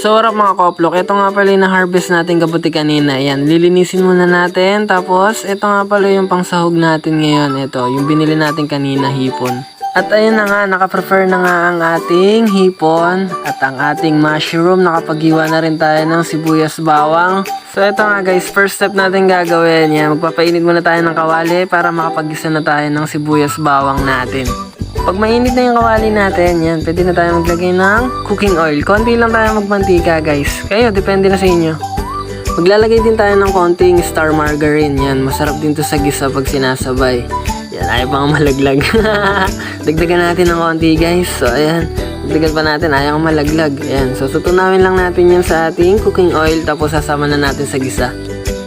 So what up mga koplok, ito nga pala yung na-harvest natin kabuti kanina. Ayan, lilinisin muna natin. Tapos, ito nga pala yung pangsahog natin ngayon. Ito, yung binili natin kanina, hipon. At ayun na nga, nakaprepare na nga ang ating hipon at ang ating mushroom. Nakapaghiwa na rin tayo ng sibuyas bawang. So ito nga guys, first step natin gagawin. Yan, magpapainit muna tayo ng kawali para makapagisa na tayo ng sibuyas bawang natin. Pag mainit na yung kawali natin, yan, pwede na tayo maglagay ng cooking oil. Konti lang tayo magmantika guys. Kayo, depende na sa inyo. Maglalagay din tayo ng konting star margarine. Yan, masarap din to sa gisa pag sinasabay. Yan, ayaw pang malaglag. Dagdagan natin ng konti guys. So ayan, dagdagan pa natin, ayaw malaglag. Ayan, so tutunawin lang natin yan sa ating cooking oil. Tapos sasama na natin sa gisa.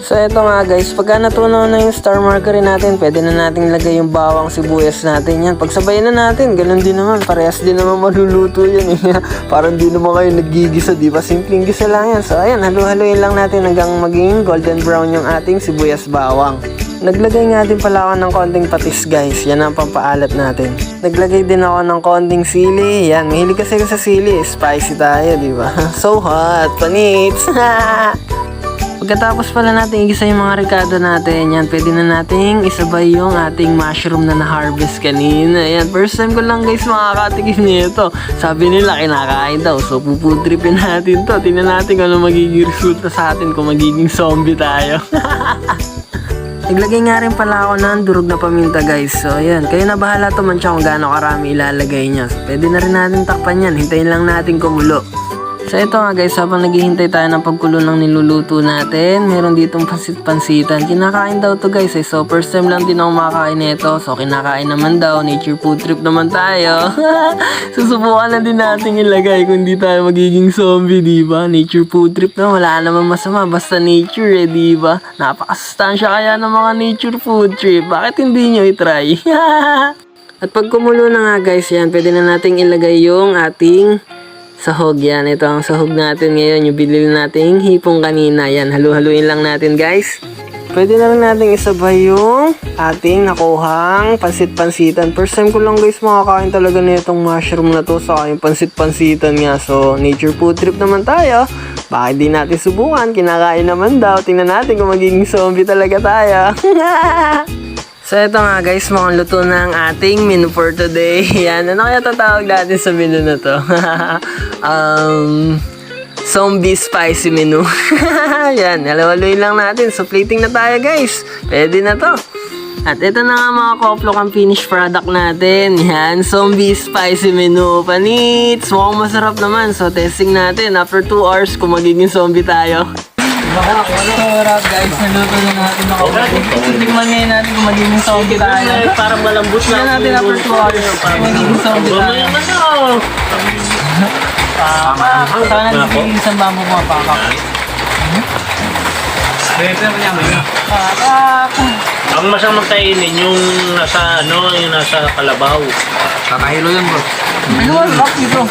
So eto nga guys, pagka natunaw na yung star margarine natin, pwede na natin lagay yung bawang sibuyas natin. Yan, pagsabayin na natin, ganun din naman, parehas din naman maluluto yan eh. Parang di naman kayo naggigisa, di ba? Simpleng gisa lang yan. So ayan, halu-haluin lang natin hanggang maging golden brown yung ating sibuyas bawang. Naglagay nga din pala ako ng konting patis guys, yan ang pampaalat natin. Naglagay din ako ng konting sili, yan, mahilig kasi sa sili, spicy tayo, di ba? So hot, panits! Pagkatapos pala natin igisa yung mga ricado natin, yan, pwede na nating isabay yung ating mushroom na na-harvest kanina. Yan, first time ko lang guys makakatikim nito. Sabi nila kinakain daw, so pupudripin natin to. Tingnan natin kung ano magiging resulta sa atin kung magiging zombie tayo. Naglagay nga rin pala ako ng durog na paminta guys. So ayan, kayo na bahala to mansya kung gaano karami ilalagay nyo. So, pwede na rin natin takpan yan, hintayin lang natin kumulo. So ito nga guys, habang naghihintay tayo ng pagkulo ng niluluto natin, meron ditong pansit-pansitan. Kinakain daw to guys eh. So first time lang din ako makakain nito. So kinakain naman daw, nature food trip naman tayo. Susubukan na din natin ilagay kung di tayo magiging zombie, di ba? Nature food trip na, wala naman masama. Basta nature eh, di ba? Napakasustansya kaya ng mga nature food trip. Bakit hindi nyo itry? At pag kumulo na nga guys, yan, pwede na nating ilagay yung ating sahog. Yan, ito ang sahog natin ngayon, yung binili nating hipong kanina. Yan, halu-haluin lang natin guys. Pwede na rin natin isabay yung ating nakuhang pansit-pansitan. First time ko lang guys makakain talaga na itong mushroom na to, sa yung pansit-pansitan nga. So nature food trip naman tayo, bakit di natin subukan? Kinakain naman daw. Tingnan natin kung magiging zombie talaga tayo. So ito nga guys, mukhang luto na ang ating menu for today. Yan, ano kaya tatawag natin sa menu na to? Zombie spicy menu. Yan, halo-haloin lang natin. So plating na tayo guys. Pwede na to. At ito na nga mga koplok ang finished product natin. Yan, zombie spicy menu. Panits! Mukhang masarap naman. So testing natin after 2 hours kung magiging zombie tayo. Sarap guys, naluto na natin ako. Tingnan ngayon natin kung magiging zombie tayo. Parang malambot na. Tingnan natin after 2 hours kung magiging zombie tayo. Saan natin magiging isang bambu mga pakak? Ang masang magkainin yung nasa ano, yung nasa kalabaw. Kakahilo yan bro. Ano ang lock dito?